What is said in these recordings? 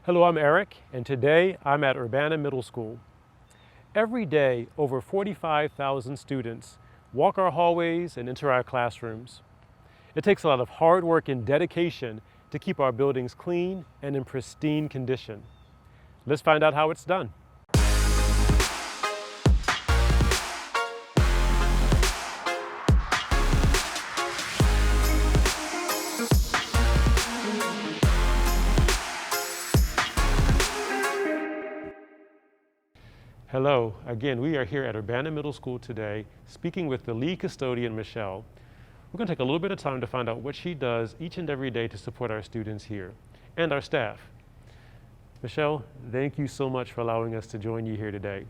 Hello, I'm Eric, and today I'm at Urbana Middle School. Every day, over 45,000 students walk our hallways and enter our classrooms. It takes a lot of hard work and dedication to keep our buildings clean and in pristine condition. Let's find out how it's done. Hello, again, we are here at Urbana Middle School today, speaking with the lead custodian, Michelle. We're going to take a little bit of time to find out what she does each and every day to support our students here and our staff. Michelle, thank you so much for allowing us to join you here today.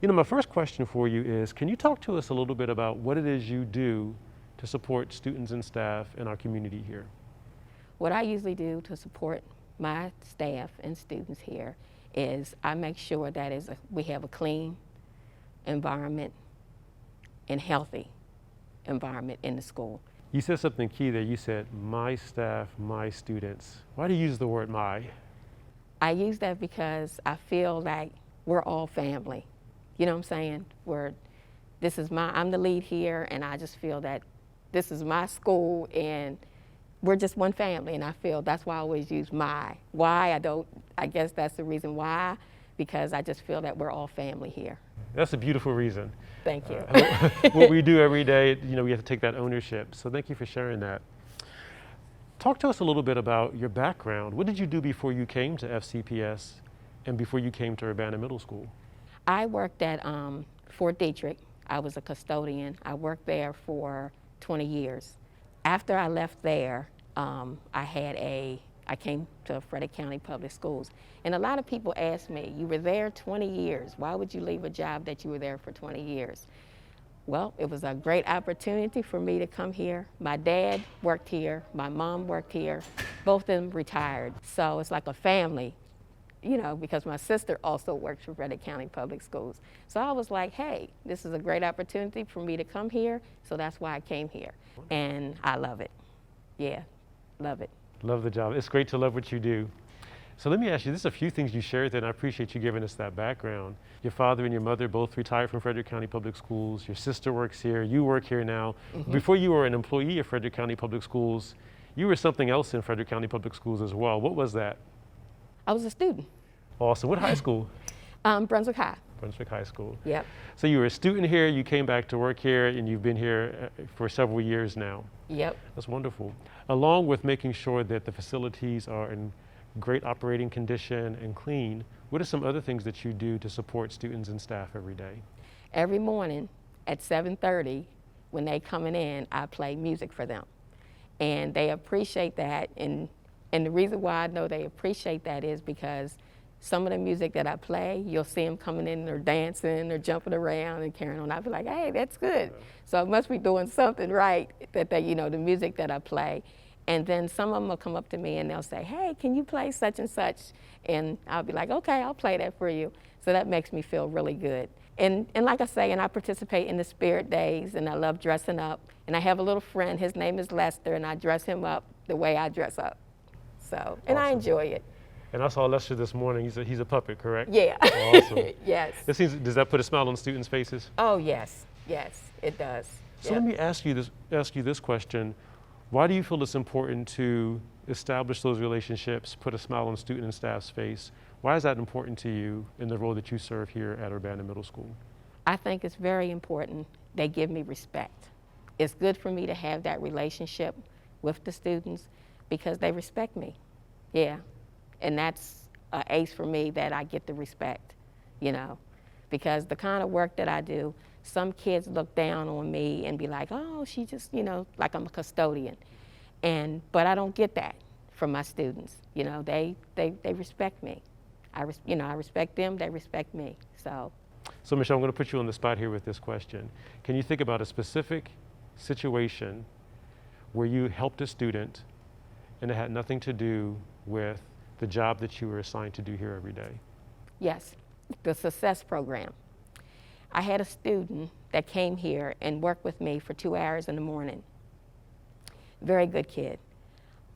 My first question for you is, can you talk to us a little bit about what it is you do to support students and staff in our community here? What I usually do to support my staff and students here is I make sure that we have a clean environment and healthy environment in the school. You said something key there. You said, my staff, my students. Why do you use the word my? I use that because I feel like we're all family. You know what I'm saying? I'm the lead here, and I just feel that this is my school, and we're just one family, and I feel that's why I always use my. Why, I guess that's the reason why, because I just feel that we're all family here. That's a beautiful reason. Thank you. What we do every day, we have to take that ownership. So thank you for sharing that. Talk to us a little bit about your background. What did you do before you came to FCPS and before you came to Urbana Middle School? I worked at Fort Detrick. I was a custodian. I worked there for 20 years. After I left there, I came to Frederick County Public Schools. And a lot of people ask me, you were there 20 years. Why would you leave a job that you were there for 20 years? Well, it was a great opportunity for me to come here. My dad worked here, my mom worked here, both of them retired. So it's like a family, because my sister also works for Frederick County Public Schools. So I was like, hey, this is a great opportunity for me to come here, so that's why I came here. And I love it. Yeah, love it. Love the job. It's great to love what you do. So let me ask you, there's a few things you shared there, and I appreciate you giving us that background. Your father and your mother both retired from Frederick County Public Schools. Your sister works here. You work here now. Mm-hmm. Before you were an employee of Frederick County Public Schools, you were something else in Frederick County Public Schools as well. What was that? I was a student. Awesome. What high school? Brunswick High. Brunswick High School. Yep. So you were a student here, you came back to work here, and you've been here for several years now. Yep. That's wonderful. Along with making sure that the facilities are in great operating condition and clean, what are some other things that you do to support students and staff every day? Every morning at 7:30, when they coming in, I play music for them. And they appreciate that, and the reason why I know they appreciate that is because some of the music that I play, you'll see them coming in, they're dancing, they're jumping around and carrying on. I'll be like, hey, that's good. So I must be doing something right, that they, the music that I play. And then some of them will come up to me and they'll say, hey, can you play such and such? And I'll be like, okay, I'll play that for you. So that makes me feel really good. And like I say, and I participate in the Spirit Days, and I love dressing up. And I have a little friend, his name is Lester, and I dress him up the way I dress up. So, and awesome. I enjoy it. And I saw Lester this morning. He's a puppet, correct? Yeah. Awesome. Yes. Does that put a smile on students' faces? Oh, yes. Yes, it does. So Let me ask you this question. Why do you feel it's important to establish those relationships, put a smile on student and staff's face? Why is that important to you in the role that you serve here at Urbana Middle School? I think it's very important. They give me respect. It's good for me to have that relationship with the students because they respect me. Yeah. And that's an ace for me, that I get the respect, because the kind of work that I do, some kids look down on me and be like, oh, she just, like I'm a custodian. But I don't get that from my students. They respect me. I respect them, they respect me, so. So Michelle, I'm going to put you on the spot here with this question. Can you think about a specific situation where you helped a student and it had nothing to do with the job that you were assigned to do here every day? Yes, the Success Program. I had a student that came here and worked with me for 2 hours in the morning. Very good kid.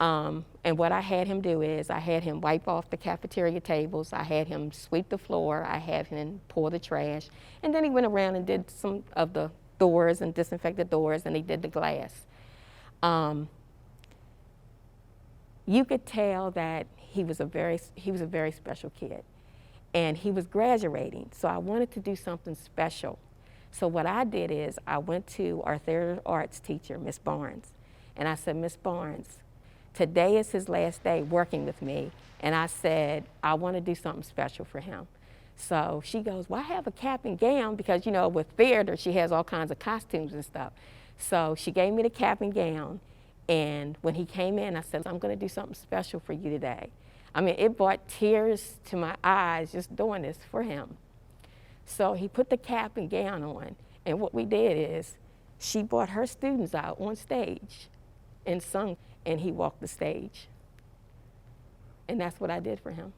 And what I had him do is I had him wipe off the cafeteria tables, I had him sweep the floor, I had him pour the trash, and then he went around and did some of the doors and disinfected doors, and he did the glass. You could tell that he was a very special kid, and he was graduating, so I wanted to do something special. So what I did is I went to our theater arts teacher, Miss Barnes, and I said, Miss Barnes, today is his last day working with me, and I said, I want to do something special for him. So she goes, well, I have a cap and gown, because, you know, with theater, she has all kinds of costumes and stuff. So she gave me the cap and gown, and when he came in, I said, I'm going to do something special for you today. I mean, it brought tears to my eyes just doing this for him. So he put the cap and gown on, and what we did is she brought her students out on stage and sung, and he walked the stage. And that's what I did for him.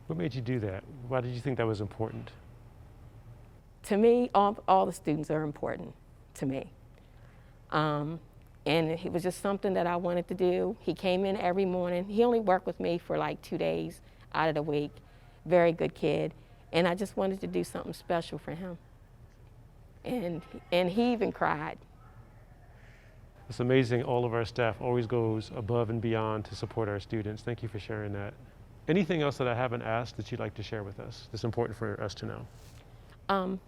What made you do that? Why did you think that was important? To me, all the students are important to me. And it was just something that I wanted to do. He came in every morning. He only worked with me for like 2 days out of the week. Very good kid. And I just wanted to do something special for him. And he even cried. It's amazing, all of our staff always goes above and beyond to support our students. Thank you for sharing that. Anything else that I haven't asked that you'd like to share with us that's important for us to know?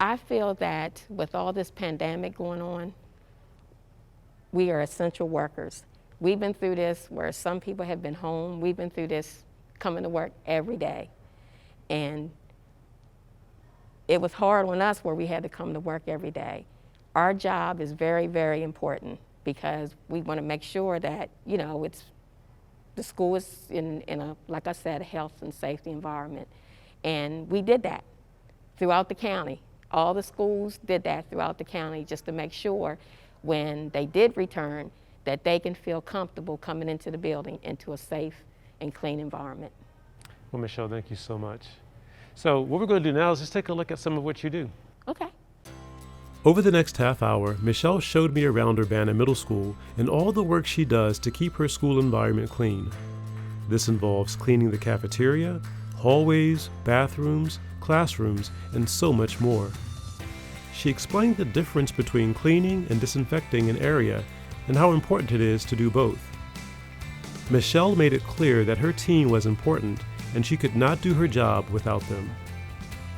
I feel that with all this pandemic going on, we are essential workers. We've been through this where some people have been home. We've been through this coming to work every day. And it was hard on us where we had to come to work every day. Our job is very, very important because we want to make sure that, you know, the school is in a, like I said, a health and safety environment. And we did that throughout the county. All the schools did that throughout the county just to make sure when they did return that they can feel comfortable coming into the building, into a safe and clean environment. Well, Michelle, thank you so much. So what we're going to do now is just take a look at some of what you do. Okay. Over the next half hour, Michelle showed me around Urbana Middle School and all the work she does to keep her school environment clean. This involves cleaning the cafeteria, hallways, bathrooms, classrooms, and so much more. She explained the difference between cleaning and disinfecting an area and how important it is to do both. Michelle made it clear that her team was important and she could not do her job without them.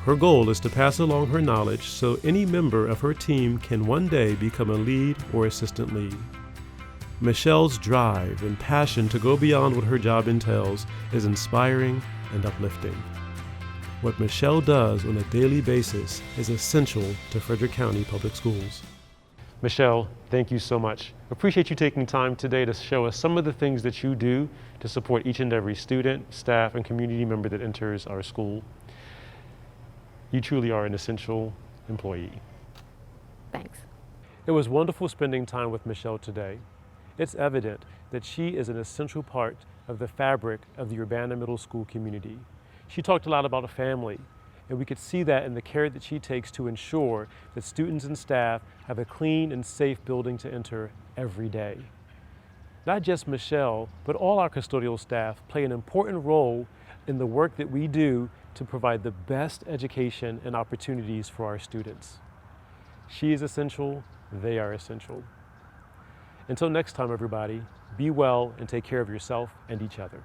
Her goal is to pass along her knowledge so any member of her team can one day become a lead or assistant lead. Michelle's drive and passion to go beyond what her job entails is inspiring and uplifting. What Michelle does on a daily basis is essential to Frederick County Public Schools. Michelle, thank you so much. Appreciate you taking time today to show us some of the things that you do to support each and every student, staff, and community member that enters our school. You truly are an essential employee. Thanks. It was wonderful spending time with Michelle today. It's evident that she is an essential part of the fabric of the Urbana Middle School community. She talked a lot about a family, and we could see that in the care that she takes to ensure that students and staff have a clean and safe building to enter every day. Not just Michelle, but all our custodial staff play an important role in the work that we do to provide the best education and opportunities for our students. She is essential, they are essential. Until next time, everybody, be well and take care of yourself and each other.